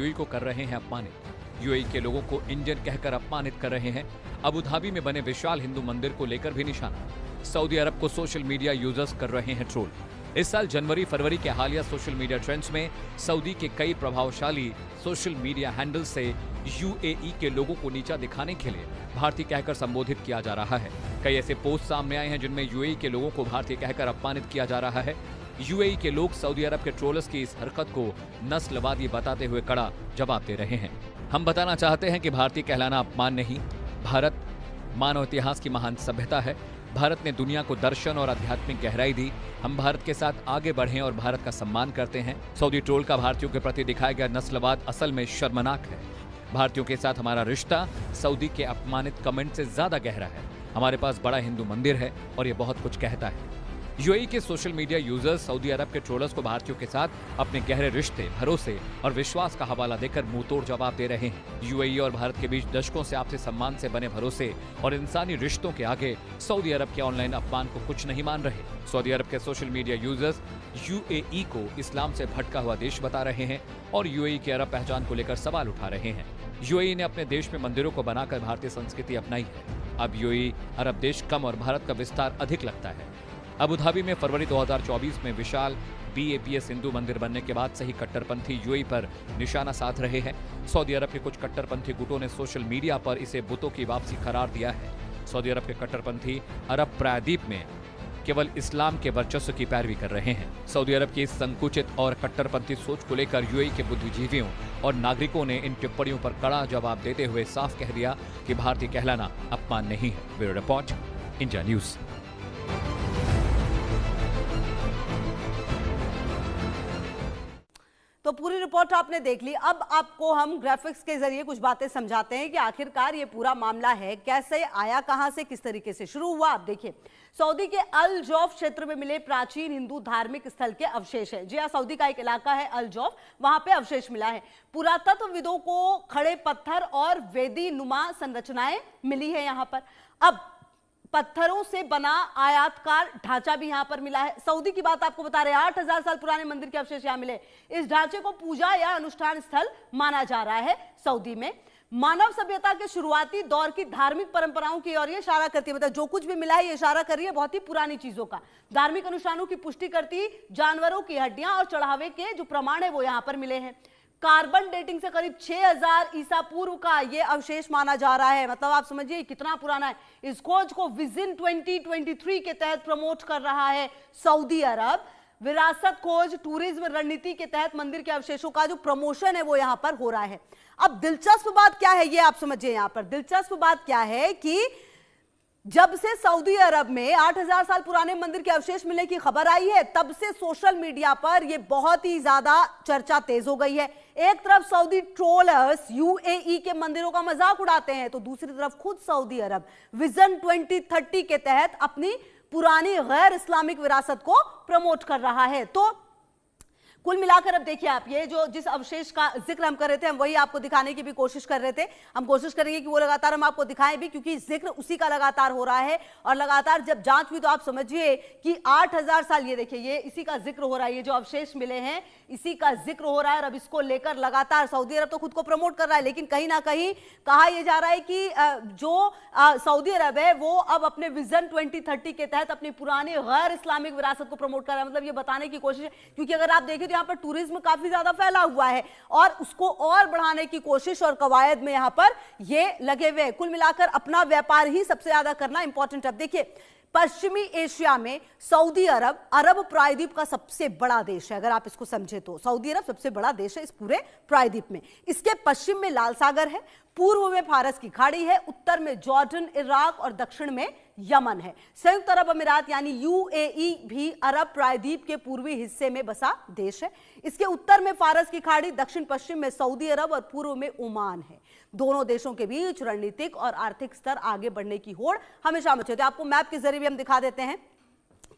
UAE को कर रहे हैं अपमानित। यूएई के लोगों को इंडियन कहकर अपमानित कर रहे हैं। अबू धाबी में बने विशाल हिंदू मंदिर को लेकर भी निशाना। सऊदी अरब को सोशल मीडिया यूजर्स कर रहे हैं ट्रोल। इस साल जनवरी फरवरी के हालिया सोशल मीडिया ट्रेंड्स में सऊदी के कई प्रभावशाली सोशल मीडिया हैंडल से यूएई के लोगों को नीचा दिखाने के लिए भारतीय कहकर संबोधित किया जा रहा है। कई ऐसे पोस्ट सामने आए हैं जिनमें यूएई के लोगों को भारतीय कहकर अपमानित किया जा रहा है। यूएई के लोग सऊदी अरब के ट्रोलर्स की इस हरकत को नस्लवादी बताते हुए कड़ा जवाब दे रहे हैं। हम बताना चाहते हैं कि भारतीय कहलाना अपमान नहीं, भारत मानव इतिहास की महान सभ्यता है। भारत ने दुनिया को दर्शन और आध्यात्मिक गहराई दी। हम भारत के साथ आगे बढ़ें और भारत का सम्मान करते हैं। सऊदी ट्रोल का भारतीयों के प्रति दिखाया गया नस्लवाद असल में शर्मनाक है। भारतीयों के साथ हमारा रिश्ता सऊदी के अपमानित कमेंट से ज्यादा गहरा है। हमारे पास बड़ा हिंदू मंदिर है और ये बहुत कुछ कहता है। यूएई के सोशल मीडिया यूजर्स सऊदी अरब के ट्रोलर्स को भारतीयों के साथ अपने गहरे रिश्ते, भरोसे और विश्वास का हवाला देकर मुंहतोड़ जवाब दे रहे हैं। यूएई और भारत के बीच दशकों से आपसी सम्मान से बने भरोसे और इंसानी रिश्तों के आगे सऊदी अरब के ऑनलाइन अपमान को कुछ नहीं मान रहे। सऊदी अरब के सोशल मीडिया यूजर्स यूएई को इस्लाम से भटका हुआ देश बता रहे हैं और यूएई के अरब पहचान को लेकर सवाल उठा रहे हैं। यूएई ने अपने देश में मंदिरों को बनाकर भारतीय संस्कृति अपनाई है। अब यूएई अरब देश कम और भारत का विस्तार अधिक लगता है। अबू धाबी में फरवरी 2024 में विशाल बीएपीएस हिंदू मंदिर बनने के बाद से ही कट्टरपंथी यूएई पर निशाना साध रहे हैं। सऊदी अरब के कुछ कट्टरपंथी गुटों ने सोशल मीडिया पर इसे बुतों की वापसी करार दिया है। सऊदी अरब के कट्टरपंथी अरब प्रायद्वीप में केवल इस्लाम के वर्चस्व की पैरवी कर रहे हैं। सऊदी अरब की इस संकुचित और कट्टरपंथी सोच को लेकर यूएई के बुद्धिजीवियों और नागरिकों ने इन टिप्पणियों पर कड़ा जवाब देते हुए साफ कह दिया कि भारतीय कहलाना अपमान नहीं है। Bureau report, India news. तो पूरी रिपोर्ट आपने देख ली। अब आपको हम ग्राफिक्स के जरिए कुछ बातें समझाते हैं कि आखिरकार ये पूरा मामला है कैसे आया, कहां से, किस तरीके से शुरू हुआ। आप देखिए, सऊदी के अल जौफ क्षेत्र में मिले प्राचीन हिंदू धार्मिक स्थल के अवशेष हैं। जी हाँ, सऊदी का एक इलाका है अल जौफ, वहां पे अवशेष मिला है। पुरातत्वविदों को खड़े पत्थर और वेदी नुमा संरचनाएं मिली है यहां पर। अब पत्थरों से बना आयताकार ढांचा भी यहां पर मिला है। सऊदी की बात आपको बता रहे हैं, 8000 साल पुराने मंदिर के अवशेष यहां मिले। इस ढांचे को पूजा या अनुष्ठान स्थल माना जा रहा है। सऊदी में मानव सभ्यता के शुरुआती दौर की धार्मिक परंपराओं की ओर ये इशारा करती है। मतलब जो कुछ भी मिला है ये इशारा कर रही है बहुत ही पुरानी चीजों का। धार्मिक अनुष्ठानों की पुष्टि करती जानवरों की हड्डियां और चढ़ावे के जो प्रमाण है वो यहां पर मिले हैं। कार्बन डेटिंग से करीब 6000 ईसा पूर्व का यह अवशेष माना जा रहा है। मतलब आप समझिए कितना पुराना है। इस खोज को विजन 2023 के तहत प्रमोट कर रहा है सऊदी अरब। विरासत खोज टूरिज्म रणनीति के तहत मंदिर के अवशेषों का जो प्रमोशन है वो यहां पर हो रहा है। अब दिलचस्प बात क्या है ये आप समझिए। यहां पर दिलचस्प बात क्या है कि जब से सऊदी अरब में 8000 साल पुराने मंदिर के अवशेष मिलने की खबर आई है, तब से सोशल मीडिया पर यह बहुत ही ज्यादा चर्चा तेज हो गई है। एक तरफ सऊदी ट्रोलर्स यूएई के मंदिरों का मजाक उड़ाते हैं, तो दूसरी तरफ खुद सऊदी अरब विजन 2030 के तहत अपनी पुरानी गैर इस्लामिक विरासत को प्रमोट कर रहा है। तो कुल मिलाकर अब देखिए आप, ये जो जिस अवशेष का जिक्र हम कर रहे थे, हम वही आपको दिखाने की भी कोशिश कर रहे थे। हम कोशिश करेंगे कि वो लगातार हम आपको दिखाएं भी, क्योंकि जिक्र उसी का लगातार हो रहा है और लगातार जब जांच हुई तो आप समझिए कि 8000 साल, ये देखिए ये इसी का जिक्र हो रहा है। ये जो अवशेष मिले हैं इसी का जिक्र हो रहा है। और अब इसको लेकर लगातार सऊदी अरब तो खुद को प्रमोट कर रहा है, लेकिन कहीं ना कहीं कहा यह जा रहा है कि जो सऊदी अरब है वो अब अपने विजन 2030 के तहत अपनी पुरानी गैर इस्लामिक विरासत को प्रमोट कर रहा है। मतलब ये बताने की कोशिश है, क्योंकि अगर आप देखें यहाँ पर टूरिज्म काफी ज्यादा फैला हुआ है और उसको और बढ़ाने की कोशिश और कवायद में यहां पर ये लगे हुए हैं। कुल मिलाकर अपना व्यापार ही सबसे ज्यादा करना इंपॉर्टेंट है। अब देखिए, पश्चिमी एशिया में सऊदी अरब अरब प्रायद्वीप का सबसे बड़ा देश है। अगर आप इसको समझे तो सऊदी अरब सबसे बड़ा देश है इस पूरे प्रायद्वीप में। इसके पश्चिम में लाल सागर है, पूर्व में फारस की खाड़ी है, उत्तर में जॉर्डन, इराक और दक्षिण में यमन है। संयुक्त अरब अमीरात यानी यूएई भी अरब प्रायद्वीप के पूर्वी हिस्से में बसा देश है। इसके उत्तर में फारस की खाड़ी, दक्षिण पश्चिम में सऊदी अरब और पूर्व में ओमान है। दोनों देशों के बीच रणनीतिक और आर्थिक स्तर आगे बढ़ने की होड़ हमेशा मची होती है। आपको मैप के जरिए भी हम दिखा देते हैं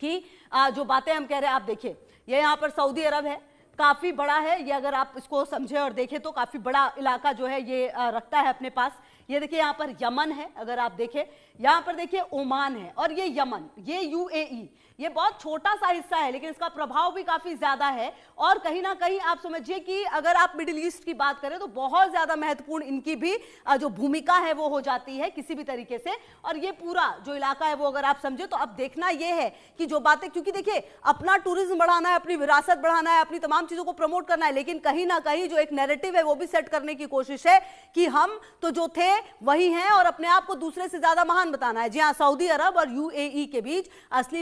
कि जो बातें हम कह रहे हैं। आप देखिए, ये यहाँ पर सऊदी अरब है, काफी बड़ा है ये। अगर आप इसको समझे और देखें तो काफी बड़ा इलाका जो है ये रखता है अपने पास। ये देखिए यहाँ पर यमन है, अगर आप देखें यहाँ पर देखिए ओमान है और ये यमन, ये यूएई, ये बहुत छोटा सा हिस्सा है, लेकिन इसका प्रभाव भी काफी ज्यादा है। और कहीं ना कहीं आप समझिए कि अगर आप मिडिल ईस्ट की बात करें तो बहुत ज्यादा महत्वपूर्ण इनकी भी जो भूमिका है वो हो जाती है किसी भी तरीके से। और ये पूरा जो इलाका है वो अगर आप समझे तो अब देखना ये है कि जो बातें, क्योंकि देखिए अपना टूरिज्म बढ़ाना है, अपनी विरासत बढ़ाना है, अपनी तमाम चीजों को प्रमोट करना है, लेकिन कहीं ना कहीं जो एक नैरेटिव है वो भी सेट करने की कोशिश है कि हम तो जो थे वही हैं और अपने आप को दूसरे से ज्यादा महान बताना है। जी हाँ, सऊदी अरब और यूएई के बीच असली